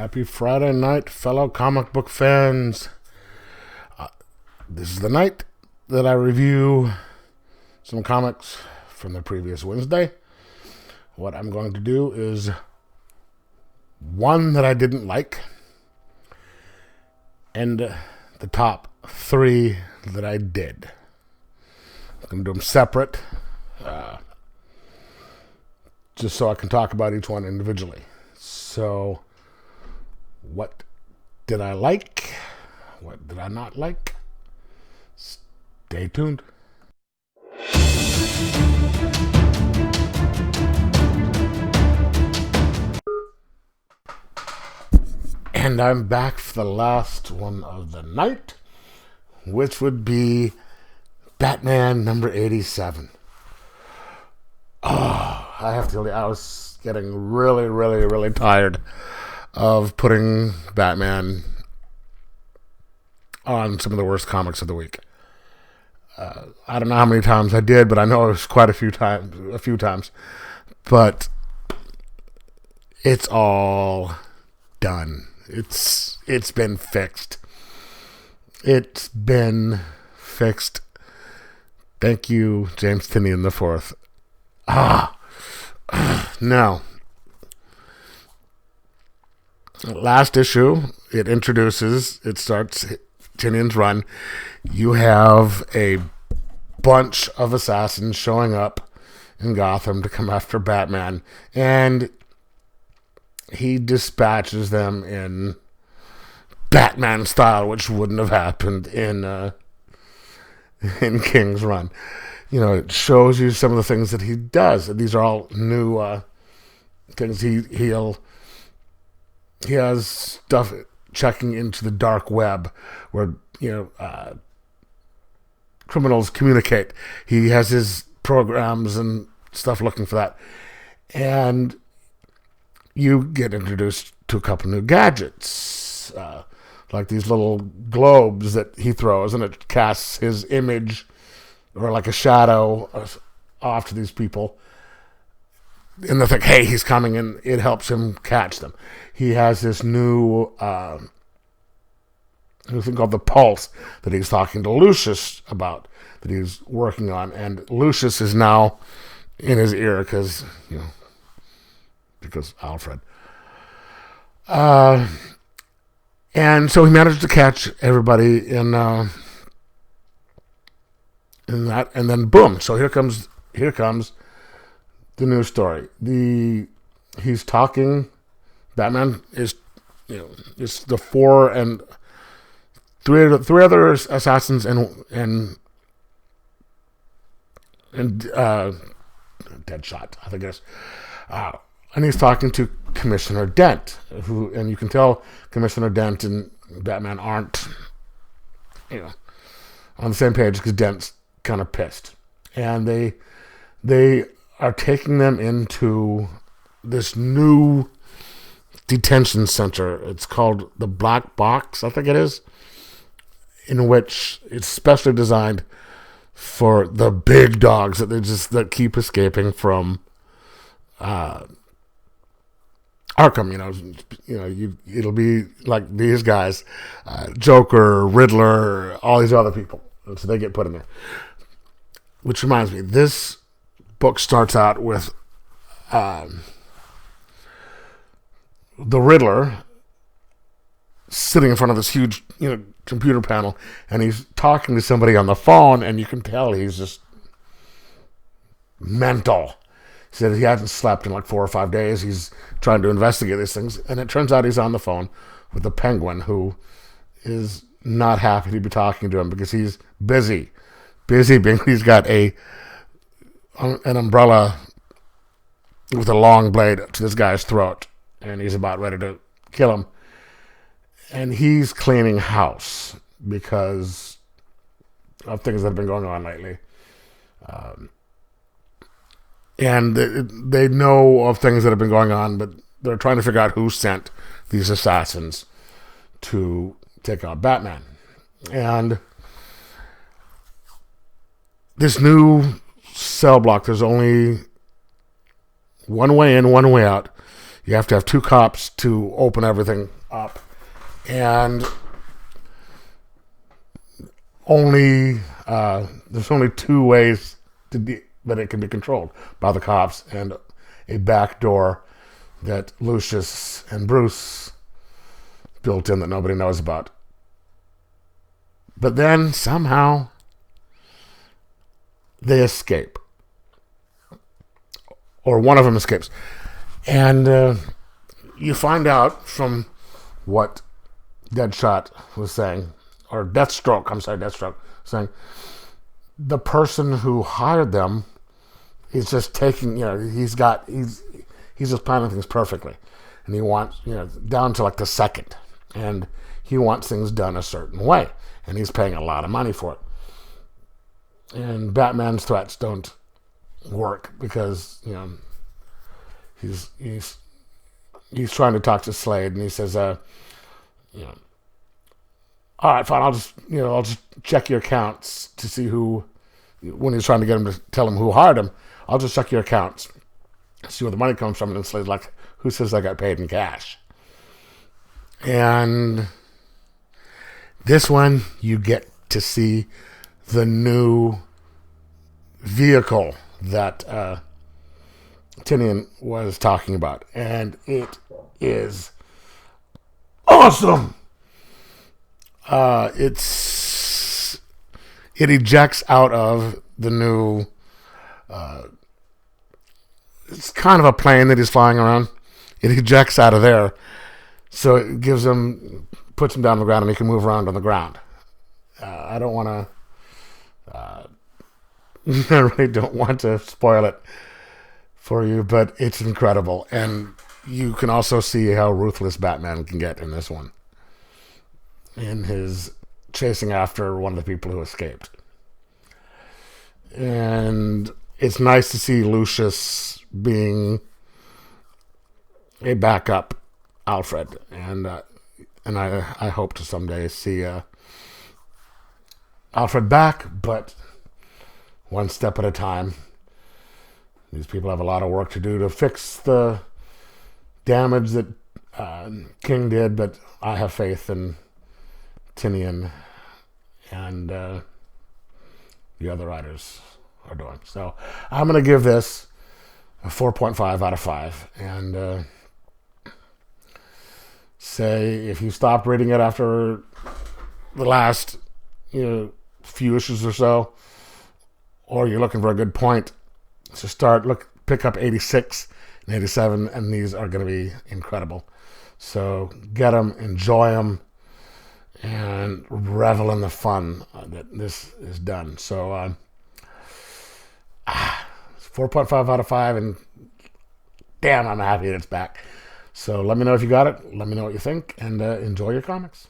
Happy Friday night, fellow comic book fans. This is the night that I review some comics from the previous Wednesday. What I'm going to do is one that I didn't like and the top three that I did. I'm going to do them separate just so I can talk about each one individually. So, what did I like? What did I not like? Stay tuned. And I'm back for the last one of the night, which would be Batman number 87. Oh, I have to tell you, I was getting really tired of putting Batman on some of the worst comics of the week. I don't know how many times I did, but I know it was quite a few times. But it's all done. It's been fixed. It's been fixed. Thank you, James Tynion IV. Now, last issue, it starts Tynion's run. You have a bunch of assassins showing up in Gotham to come after Batman, and he dispatches them in Batman style, which wouldn't have happened in King's Run. You know, it shows you some of the things that he does. These are all new things. He has stuff checking into the dark web where, criminals communicate. He has his programs and stuff looking for that. And you get introduced to a couple new gadgets, like these little globes that he throws, and it casts his image or like a shadow off to these people. And they think, hey, he's coming, and it helps him catch them. He has this new thing called the Pulse that he's talking to Lucius about, that he's working on. And Lucius is now in his ear because Alfred. And so he managed to catch everybody in that, and then boom. So here comes the news story. He's talking. Batman is, it's the four and three other assassins and Deadshot, I think it is. And he's talking to Commissioner Dent, and you can tell Commissioner Dent and Batman aren't, on the same page because Dent's kind of pissed, and they are taking them into this new detention center. It's called the Black Box, I think it is, in which it's specially designed for the big dogs that keep escaping from Arkham. It'll be like these guys, Joker, Riddler, all these other people. And so they get put in there. Which reminds me, this book starts out with the Riddler sitting in front of this huge, computer panel, and he's talking to somebody on the phone, and you can tell he's just mental. He said he hasn't slept in like 4 or 5 days. He's trying to investigate these things, and it turns out he's on the phone with the Penguin, who is not happy to be talking to him because he's busy being, he's got an umbrella with a long blade to this guy's throat, and he's about ready to kill him. And he's cleaning house because of things that have been going on lately. And they know of things that have been going on, but they're trying to figure out who sent these assassins to take out Batman. And this new cell block, there's only one way in, one way out. You have to have 2 cops to open everything up, and there's only 2 ways that it can be controlled, by the cops and a back door that Lucius and Bruce built in that nobody knows about. But then somehow they escape, or one of them escapes, and you find out from what Deathshot was saying, or Deathstroke saying, the person who hired them is just taking, he's just planning things perfectly, and he wants, down to like the second, and he wants things done a certain way, and he's paying a lot of money for it. And Batman's threats don't work because he's trying to talk to Slade, and he says, all right, fine, I'll just check your accounts to see who. When he's trying to get him to tell him who hired him, I'll just check your accounts, see where the money comes from. And Slade's like, who says I got paid in cash? And this one, you get to see the new vehicle that Tinian was talking about, and it is awesome. It ejects out of the new. It's kind of a plane that he's flying around. It ejects out of there, so it puts him down on the ground, and he can move around on the ground. I don't want to. I really don't want to spoil it for you, but it's incredible, and you can also see how ruthless Batman can get in this one, in his chasing after one of the people who escaped. And it's nice to see Lucius being a backup Alfred, and I hope to someday see Alfred back, but one step at a time. These people have a lot of work to do to fix the damage that King did, but I have faith in Tinian and the other writers are doing. So I'm going to give this a 4.5 out of 5, and say if you stopped reading it after the last few issues or so, or you're looking for a good point, so pick up 86 and 87, and these are going to be incredible. So get them, enjoy them, and revel in the fun that this is done. So 4.5 out of 5, and damn, I'm happy that it's back. So let me know if you got it. Let me know what you think, and enjoy your comics.